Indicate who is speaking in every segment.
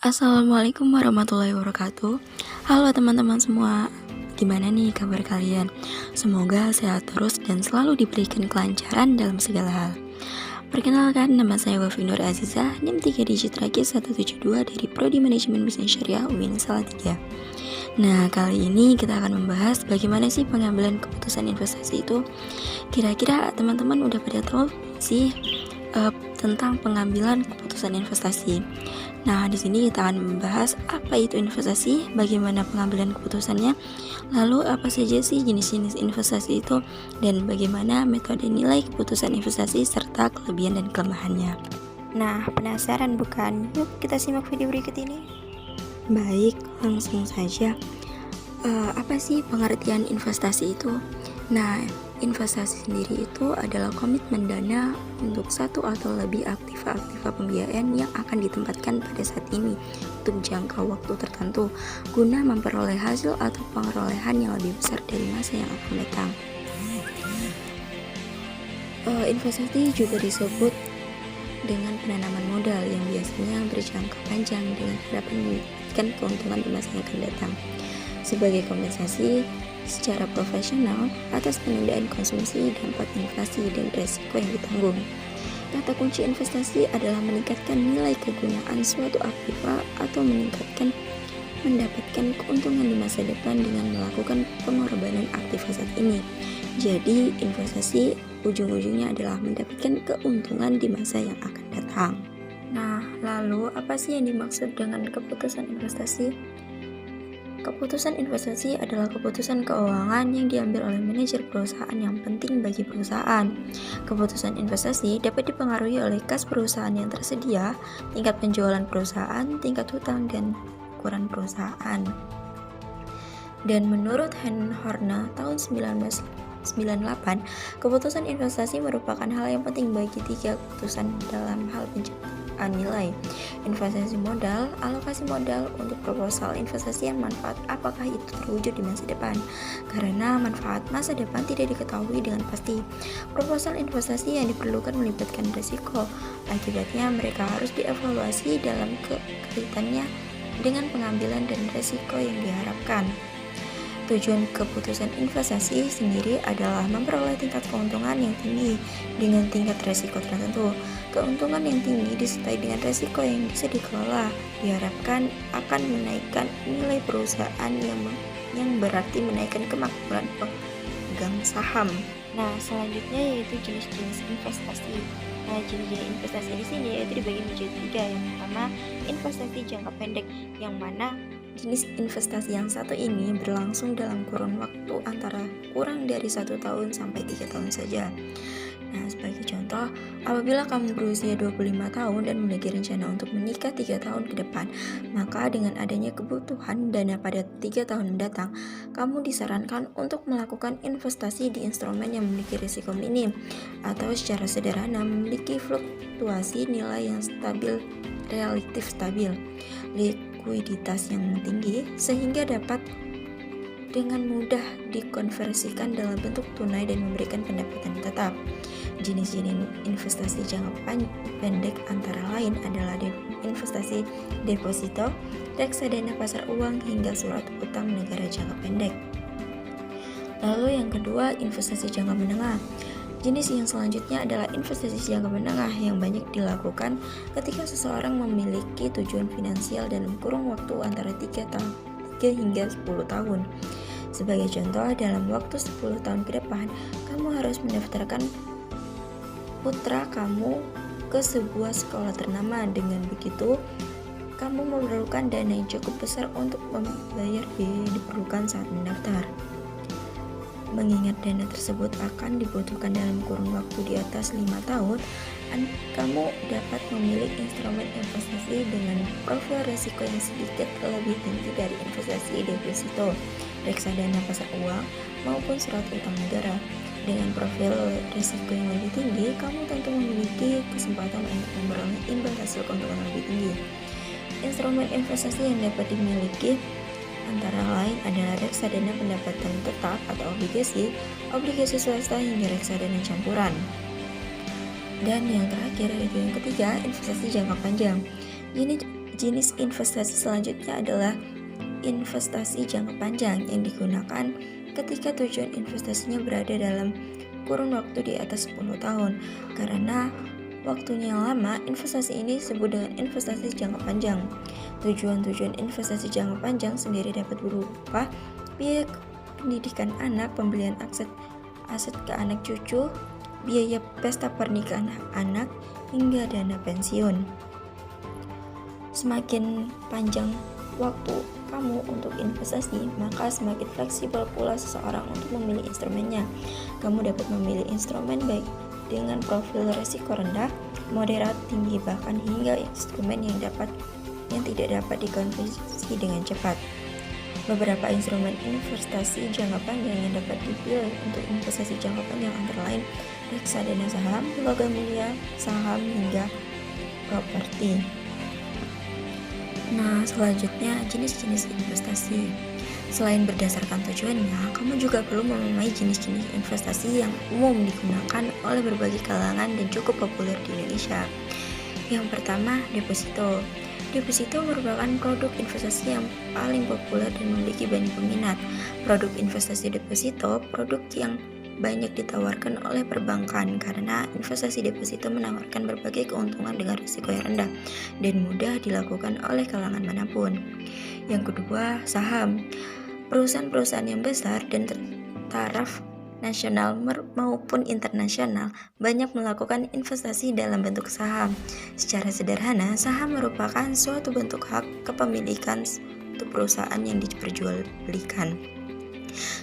Speaker 1: Assalamualaikum warahmatullahi wabarakatuh. Halo teman-teman semua, gimana nih kabar kalian? Semoga sehat terus dan selalu diberikan kelancaran dalam segala hal. Perkenalkan, nama saya Wafi Nur Azizah, NIM 3 Digit Rakis 172 dari Prodi Manajemen Bisnis Syariah UIN Salatiga. Nah, kali ini kita akan membahas bagaimana sih pengambilan keputusan investasi itu. Kira-kira teman-teman udah pada tahu sih tentang pengambilan keputusan investasi. Nah, di sini kita akan membahas apa itu investasi, bagaimana pengambilan keputusannya, lalu apa saja sih jenis-jenis investasi itu, dan bagaimana metode nilai keputusan investasi serta kelebihan dan kelemahannya.
Speaker 2: Nah, penasaran bukan? Yuk kita simak video berikut ini.
Speaker 1: Baik, langsung saja. Apa sih pengertian investasi itu? Nah, investasi sendiri itu adalah komitmen dana untuk satu atau lebih aktiva pembiayaan yang akan ditempatkan pada saat ini untuk jangka waktu tertentu guna memperoleh hasil atau pengerolehan yang lebih besar dari masa yang akan datang. Investasi juga disebut dengan penanaman modal yang biasanya berjangka panjang dengan harapan mendapatkan keuntungan di masa yang akan datang sebagai kompensasi secara profesional atas penundaan konsumsi, dampak inflasi, dan resiko yang ditanggung. Kata kunci investasi adalah meningkatkan nilai kegunaan suatu aktiva atau mendapatkan keuntungan di masa depan dengan melakukan pengorbanan aktiva saat ini. Jadi, investasi ujung-ujungnya adalah mendapatkan keuntungan di masa yang akan datang. Nah, lalu apa sih yang dimaksud dengan keputusan investasi? Keputusan investasi adalah keputusan keuangan yang diambil oleh manajer perusahaan yang penting bagi perusahaan. Keputusan investasi dapat dipengaruhi oleh kas perusahaan yang tersedia, tingkat penjualan perusahaan, tingkat hutang, dan ukuran perusahaan. Dan menurut Hen Horne tahun 1998, keputusan investasi merupakan hal yang penting bagi tiga keputusan dalam hal penciptaan nilai. Investasi modal, alokasi modal untuk proposal investasi yang manfaat apakah itu terwujud di masa depan, karena manfaat masa depan tidak diketahui dengan pasti. Proposal investasi yang diperlukan melibatkan risiko, akibatnya mereka harus dievaluasi dalam kaitannya dengan pengambilan dan risiko yang diharapkan. Tujuan keputusan investasi sendiri adalah memperoleh tingkat keuntungan yang tinggi dengan tingkat resiko tertentu. Keuntungan yang tinggi disertai dengan resiko yang bisa dikelola diharapkan akan menaikkan nilai perusahaan yang berarti menaikkan kemakmuran pemegang saham.
Speaker 2: Nah, selanjutnya yaitu jenis-jenis investasi. Nah, jenis-jenis investasi di sini yaitu dibagi menjadi tiga. Yang pertama, investasi jangka pendek, yang mana
Speaker 1: jenis investasi yang satu ini berlangsung dalam kurun waktu antara kurang dari 1 tahun sampai 3 tahun saja. Nah, sebagai contoh, apabila kamu berusia 25 tahun dan memiliki rencana untuk menikah 3 tahun ke depan, maka dengan adanya kebutuhan dana pada 3 tahun mendatang, kamu disarankan untuk melakukan investasi di instrumen yang memiliki risiko minim atau secara sederhana memiliki fluktuasi nilai yang relatif stabil, likuiditas yang tinggi sehingga dapat dengan mudah dikonversikan dalam bentuk tunai dan memberikan pendapatan tetap. Jenis-jenis investasi jangka pendek antara lain adalah investasi deposito, reksadana pasar uang, hingga surat utang negara jangka pendek. Lalu yang kedua, investasi jangka menengah. Jenis yang selanjutnya adalah investasi jangka menengah yang banyak dilakukan ketika seseorang memiliki tujuan finansial dalam kurun waktu antara 3 hingga 10 tahun. Sebagai contoh, dalam waktu 10 tahun ke depan, kamu harus mendaftarkan putra kamu ke sebuah sekolah ternama. Dengan begitu, kamu memerlukan dana yang cukup besar untuk membayar biaya yang diperlukan saat mendaftar. Mengingat dana tersebut akan dibutuhkan dalam kurun waktu di atas 5 tahun, kamu dapat memilih instrumen investasi dengan profil risiko yang sedikit lebih tinggi dari investasi deposito, reksadana pasar uang, maupun surat utang negara. Dengan profil risiko yang lebih tinggi, kamu tentu memiliki kesempatan untuk memperoleh imbal hasil keuntungan lebih tinggi. Instrumen investasi yang dapat dimiliki antara lain adalah reksadana pendapatan tetap atau obligasi swasta, hingga reksadana campuran. Dan yang terakhir yaitu yang ketiga, investasi jangka panjang. Jenis investasi selanjutnya adalah investasi jangka panjang yang digunakan ketika tujuan investasinya berada dalam kurun waktu di atas 10 tahun. Karena waktunya yang lama, investasi ini disebut dengan investasi jangka panjang. Tujuan-tujuan investasi jangka panjang sendiri dapat berupa biaya pendidikan anak, pembelian aset ke anak cucu, biaya pesta pernikahan anak, hingga dana pensiun. Semakin panjang waktu kamu untuk investasi, maka semakin fleksibel pula seseorang untuk memilih instrumennya. Kamu dapat memilih instrumen baik dengan profil risiko rendah, moderat, tinggi, bahkan hingga instrumen yang tidak dapat dikonversi dengan cepat. Beberapa instrumen investasi jangka panjang yang dapat dipilih untuk investasi jangka panjang antara lain reksadana saham, logam mulia, saham, hingga properti. Nah, selanjutnya jenis-jenis investasi. Selain berdasarkan tujuannya, kamu juga perlu memahami jenis-jenis investasi yang umum digunakan oleh berbagai kalangan dan cukup populer di Indonesia. Yang pertama, deposito. Deposito merupakan produk investasi yang paling populer dan memiliki banyak peminat. Produk investasi deposito, produk yang banyak ditawarkan oleh perbankan karena investasi deposito menawarkan berbagai keuntungan dengan risiko yang rendah dan mudah dilakukan oleh kalangan manapun. Yang kedua, saham. Perusahaan-perusahaan yang besar dan taraf nasional maupun internasional banyak melakukan investasi dalam bentuk saham. Secara sederhana, saham merupakan suatu bentuk hak kepemilikan untuk perusahaan yang diperjualbelikan.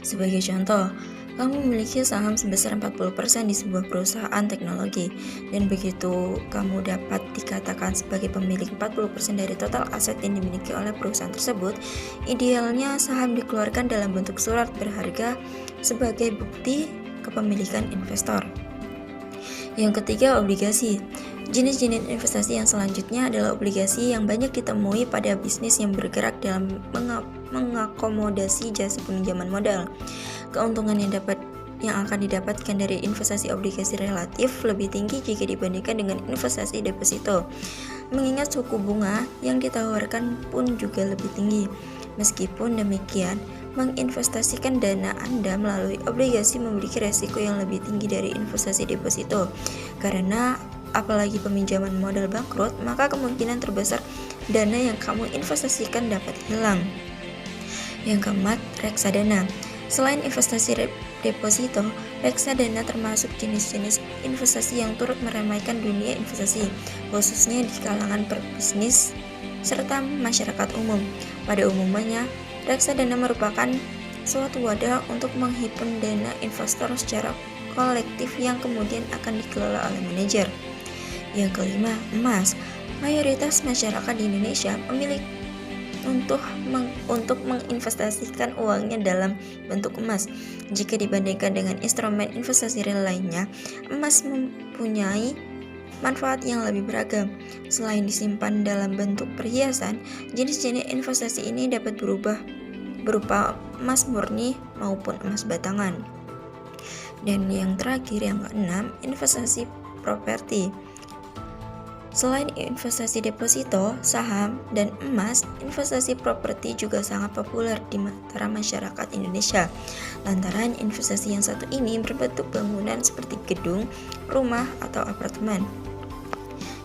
Speaker 1: Sebagai contoh, kamu memiliki saham sebesar 40% di sebuah perusahaan teknologi, dan begitu kamu dapat dikatakan sebagai pemilik 40% dari total aset yang dimiliki oleh perusahaan tersebut. Idealnya saham dikeluarkan dalam bentuk surat berharga sebagai bukti kepemilikan investor. Yang ketiga, obligasi. Jenis-jenis investasi yang selanjutnya adalah obligasi yang banyak ditemui pada bisnis yang bergerak dalam mengakomodasi jasa peminjaman modal. Keuntungan yang akan didapatkan dari investasi obligasi relatif lebih tinggi jika dibandingkan dengan investasi deposito, mengingat suku bunga yang ditawarkan pun juga lebih tinggi. Meskipun demikian, menginvestasikan dana Anda melalui obligasi memiliki resiko yang lebih tinggi dari investasi deposito, karena apalagi peminjaman modal bangkrut, maka kemungkinan terbesar dana yang kamu investasikan dapat hilang. Yang keempat, reksadana. Selain investasi deposito, reksadana termasuk jenis-jenis investasi yang turut meramaikan dunia investasi, khususnya di kalangan pebisnis serta masyarakat umum. Pada umumnya, reksadana merupakan suatu wadah untuk menghimpun dana investor secara kolektif yang kemudian akan dikelola oleh manajer. Yang kelima, emas. Mayoritas masyarakat di Indonesia memilih untuk menginvestasikan uangnya dalam bentuk emas. Jika dibandingkan dengan instrumen investasi real lainnya, emas mempunyai manfaat yang lebih beragam. Selain disimpan dalam bentuk perhiasan, jenis-jenis investasi ini dapat berubah berupa emas murni maupun emas batangan. Dan yang terakhir, yang keenam, investasi properti. Selain investasi deposito, saham, dan emas, investasi properti juga sangat populer di antara masyarakat Indonesia. Lantaran investasi yang satu ini berbentuk bangunan seperti gedung, rumah, atau apartemen.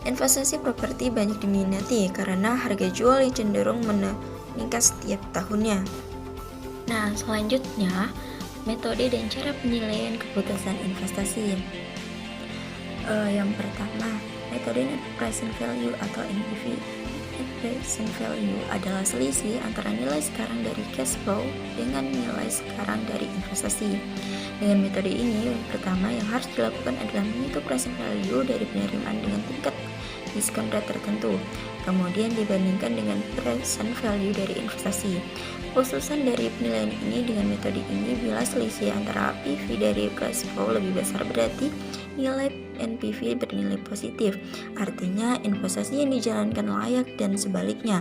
Speaker 1: Investasi properti banyak diminati karena harga jual yang cenderung meningkat setiap tahunnya. Nah, selanjutnya, metode dan cara penilaian keputusan investasi. Yang pertama, metode net present value atau NPV. Net present value adalah selisih antara nilai sekarang dari cash flow dengan nilai sekarang dari investasi. Dengan metode ini, pertama yang harus dilakukan adalah menghitung present value dari penerimaan dengan tingkat diskon rate tertentu, kemudian dibandingkan dengan present value dari investasi. Khususan dari penilaian ini dengan metode ini, bila selisih antara PV dari cash flow lebih besar, berarti nilai NPV bernilai positif, artinya investasi yang dijalankan layak, dan sebaliknya.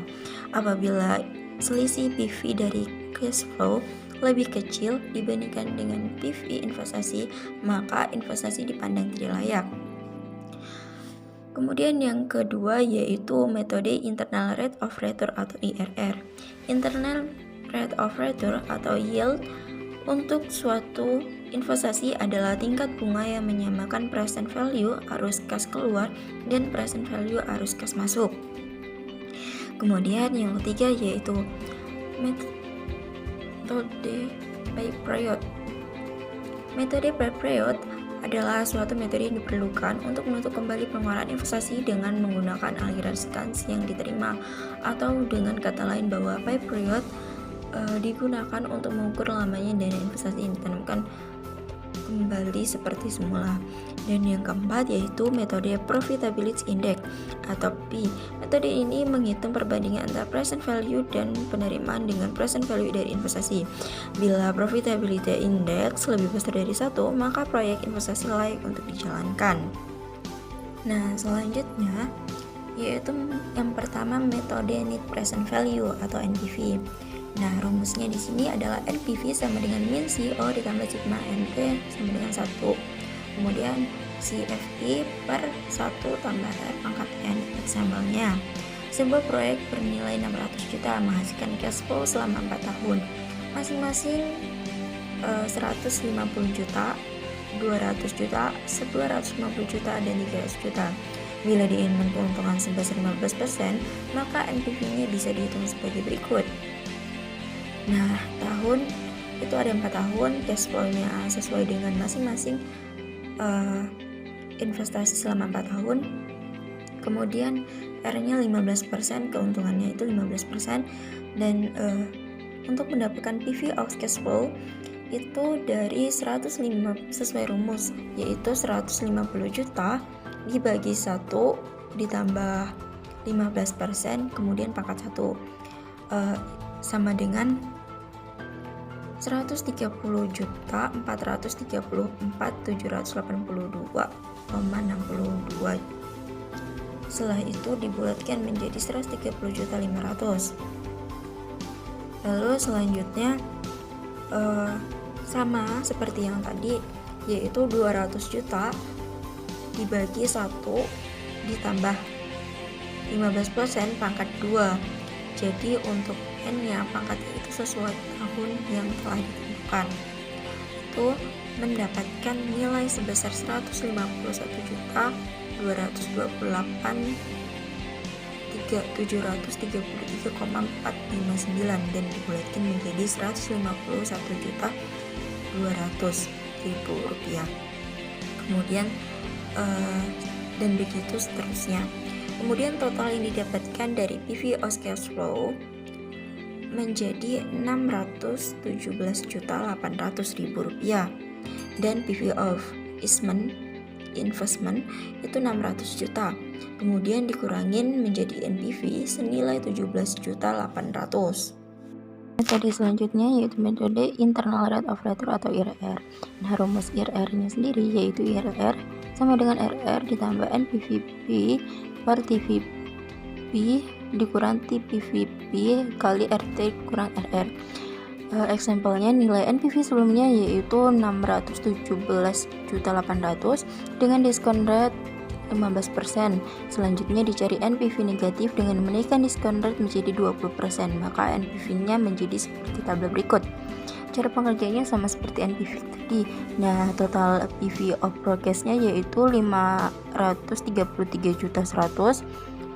Speaker 1: Apabila selisih PV dari cash flow lebih kecil dibandingkan dengan PV investasi, maka investasi dipandang tidak layak. Kemudian yang kedua yaitu metode Internal Rate of Return atau IRR. Internal Rate of Return atau yield untuk suatu investasi adalah tingkat bunga yang menyamakan present value arus kas keluar dan present value arus kas masuk. Kemudian yang ketiga yaitu metode pay period. Metode pay period adalah suatu metode yang diperlukan untuk menutup kembali pengeluaran investasi dengan menggunakan aliran sequence yang diterima, atau dengan kata lain bahwa pay period digunakan untuk mengukur lamanya dana investasi yang ditanamkan kembali seperti semula. Dan yang keempat yaitu metode Profitability Index atau P. Metode ini menghitung perbandingan antara present value dan penerimaan dengan present value dari investasi. Bila Profitability Index lebih besar dari 1, maka proyek investasi layak untuk dijalankan. Nah, selanjutnya yaitu yang pertama metode Net Present Value atau NPV. Nah, rumusnya di sini adalah NPV sama dengan min CO ditambah sigma NT sama dengan 1. Kemudian CFT per 1 tambah R pangkat N. Example-nya, sebuah proyek bernilai 600 juta menghasilkan cash flow selama 4 tahun. Masing-masing 150 juta, 200 juta, 250 juta, dan 300 juta. Bila diinginkan keuntungan sebesar 15%, maka NPV-nya bisa dihitung sebagai berikut. Nah, tahun itu ada 4 tahun, cash flow-nya sesuai dengan masing-masing investasi selama 4 tahun. Kemudian R-nya 15%, keuntungannya itu 15%. Dan untuk mendapatkan PV of cash flow itu dari 105 sesuai rumus, yaitu 150 juta dibagi 1 ditambah 15%, kemudian pangkat 1 sama dengan 130 juta 434.782,62. Setelah itu dibulatkan menjadi 130 juta 500. Lalu selanjutnya sama seperti yang tadi, yaitu 200 juta dibagi 1 ditambah 15% pangkat 2. Jadi untuk N-nya pangkatnya itu sesuai tahun yang telah ditentukan, itu mendapatkan nilai sebesar 151.733,459 dan dibulatkan menjadi 151.200.000 rupiah. Kemudian dan begitu seterusnya. Kemudian total yang didapatkan dari PV of cash flow menjadi 617.800.000 rupiah, dan PV of investment itu 600 juta. Kemudian dikurangin menjadi NPV senilai 17.800.000. Metode selanjutnya yaitu metode Internal Rate of Return atau IRR. Nah, rumus IRR-nya sendiri yaitu IRR sama dengan RR ditambah NPVP per TVP dikurang TPVP kali RT kurang RR. Example-nya nilai NPV sebelumnya yaitu 617.800 dengan diskon rate 15%. Selanjutnya dicari NPV negatif dengan menaikkan diskon rate menjadi 20%, maka NPV-nya menjadi seperti tabel berikut. Cara pengerjaannya sama seperti NPV tadi. Nah, total PV of progress-nya yaitu 533.100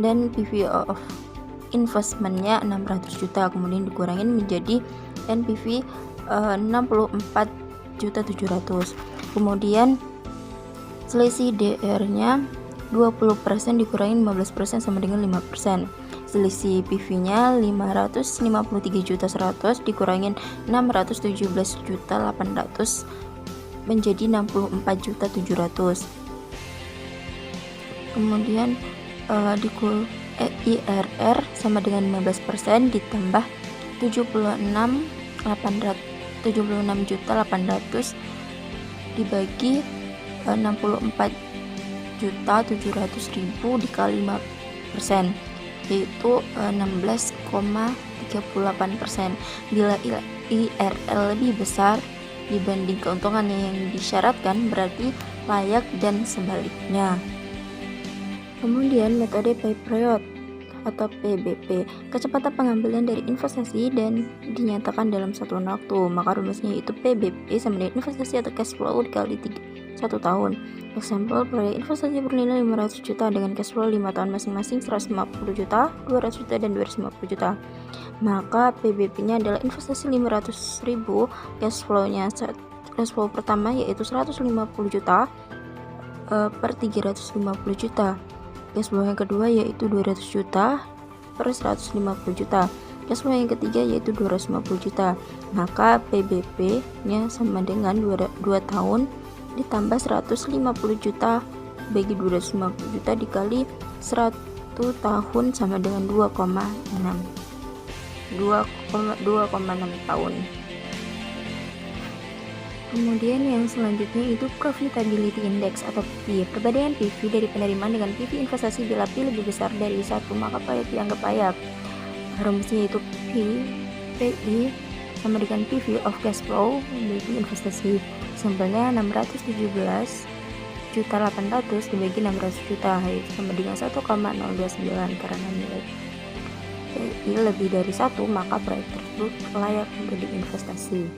Speaker 1: dan PV of investment-nya 600 juta. Kemudian dikurangin menjadi NPV 64.700. Kemudian selisih DR-nya 20% dikurangin 15% sama dengan 5%. Selisih PV-nya 553.100 dikurangin 617.800 menjadi 64.700. Kemudian IRR sama dengan 15% ditambah 76.800 dibagi 64.700.000 dikali 5%, yaitu 16,38%. Bila IRR lebih besar dibanding keuntungan yang disyaratkan, berarti layak dan sebaliknya. Kemudian metode pay period atau PBP, kecepatan pengambilan dari investasi dan dinyatakan dalam satuan waktu. Maka rumusnya yaitu PBP sama dengan investasi atau cash flow dikali 1 tahun. Example, proyek investasi bernilai 500 juta dengan cash flow 5 tahun masing-masing 150 juta, 200 juta, dan 250 juta. Maka PBP-nya adalah investasi 500.000, cash flow pertama yaitu 150 juta per 350 juta. Cash flow yang kedua yaitu 200 juta per 150 juta. Cash flow yang ketiga yaitu 250 juta. Maka PBP-nya sama dengan 2 tahun ditambah 150 juta bagi 250 juta dikali 1 tahun sama dengan 2,6 tahun. Kemudian yang selanjutnya itu Profitability Index atau PI. Perbandingan PV dari penerimaan dengan PV investasi bila PI lebih besar dari 1, maka proyek dianggap layak. Rumusnya itu PI sama dengan PV of cash flow bagi investasi. Sampelnya 617.800.000 dibagi 600 juta yaitu sama dengan 1,029. Karena nilai PI lebih dari 1, maka proyek tersebut layak menjadi investasi.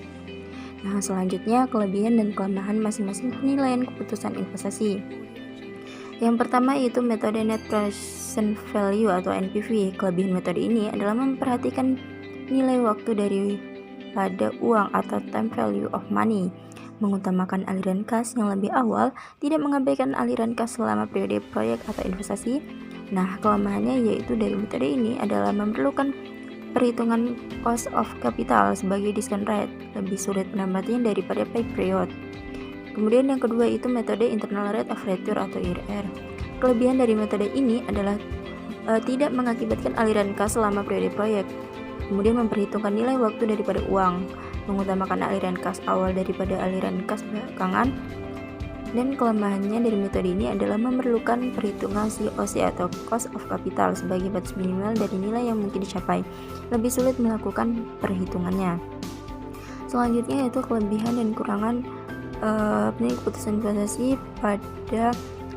Speaker 1: Nah, selanjutnya kelebihan dan kelemahan masing-masing penilaian keputusan investasi. Yang pertama yaitu metode Net Present Value atau NPV. Kelebihan metode ini adalah memperhatikan nilai waktu daripada uang atau time value of money, mengutamakan aliran kas yang lebih awal, tidak mengabaikan aliran kas selama periode proyek atau investasi. Nah, kelemahannya yaitu dari metode ini adalah memerlukan perhitungan cost of capital sebagai discount rate, lebih sulit pendampingnya daripada pay period. Kemudian yang kedua itu metode internal rate of return atau IRR. Kelebihan dari metode ini adalah tidak mengakibatkan aliran kas selama periode proyek. Kemudian memperhitungkan nilai waktu daripada uang, mengutamakan aliran kas awal daripada aliran kas belakangan. Dan kelemahannya dari metode ini adalah memerlukan perhitungan COC atau cost of capital sebagai batas minimal dari nilai yang mungkin dicapai. Lebih sulit melakukan perhitungannya. Selanjutnya yaitu kelebihan dan kurangan keputusan investasi pada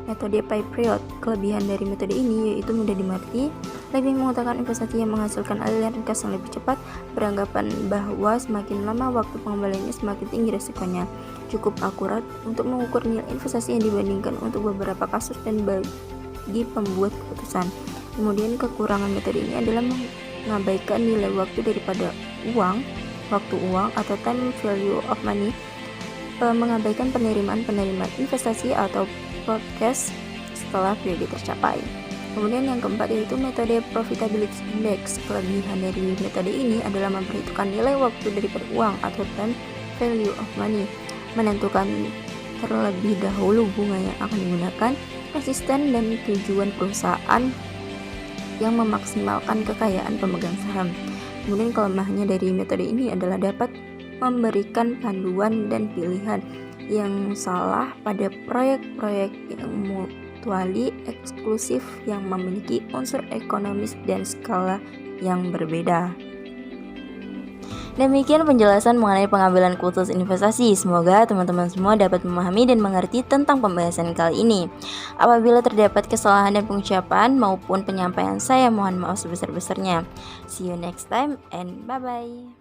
Speaker 1: metode pay period. Kelebihan dari metode ini yaitu mudah dimengerti, lebih mengutamakan investasi yang menghasilkan aliran kas yang lebih cepat, beranggapan bahwa semakin lama waktu pengembaliannya semakin tinggi resikonya, cukup akurat untuk mengukur nilai investasi yang dibandingkan untuk beberapa kasus dan bagi pembuat keputusan. Kemudian kekurangan metode ini adalah mengabaikan nilai waktu daripada waktu uang atau time value of money, mengabaikan penerimaan investasi atau forecast setelah periode tercapai. Kemudian yang keempat yaitu metode Profitability Index. Kelebihan dari metode ini adalah memperhitungkan nilai waktu daripada uang atau time value of money, menentukan terlebih dahulu bunga yang akan digunakan, konsisten dan tujuan perusahaan yang memaksimalkan kekayaan pemegang saham. Kemudian kelemahannya dari metode ini adalah dapat memberikan panduan dan pilihan yang salah pada proyek-proyek yang mutually eksklusif yang memiliki unsur ekonomis dan skala yang berbeda. Demikian penjelasan mengenai pengambilan keputusan investasi. Semoga teman-teman semua dapat memahami dan mengerti tentang pembahasan kali ini. Apabila terdapat kesalahan dan pengucapan maupun penyampaian, saya mohon maaf sebesar-besarnya. See you next time and bye-bye.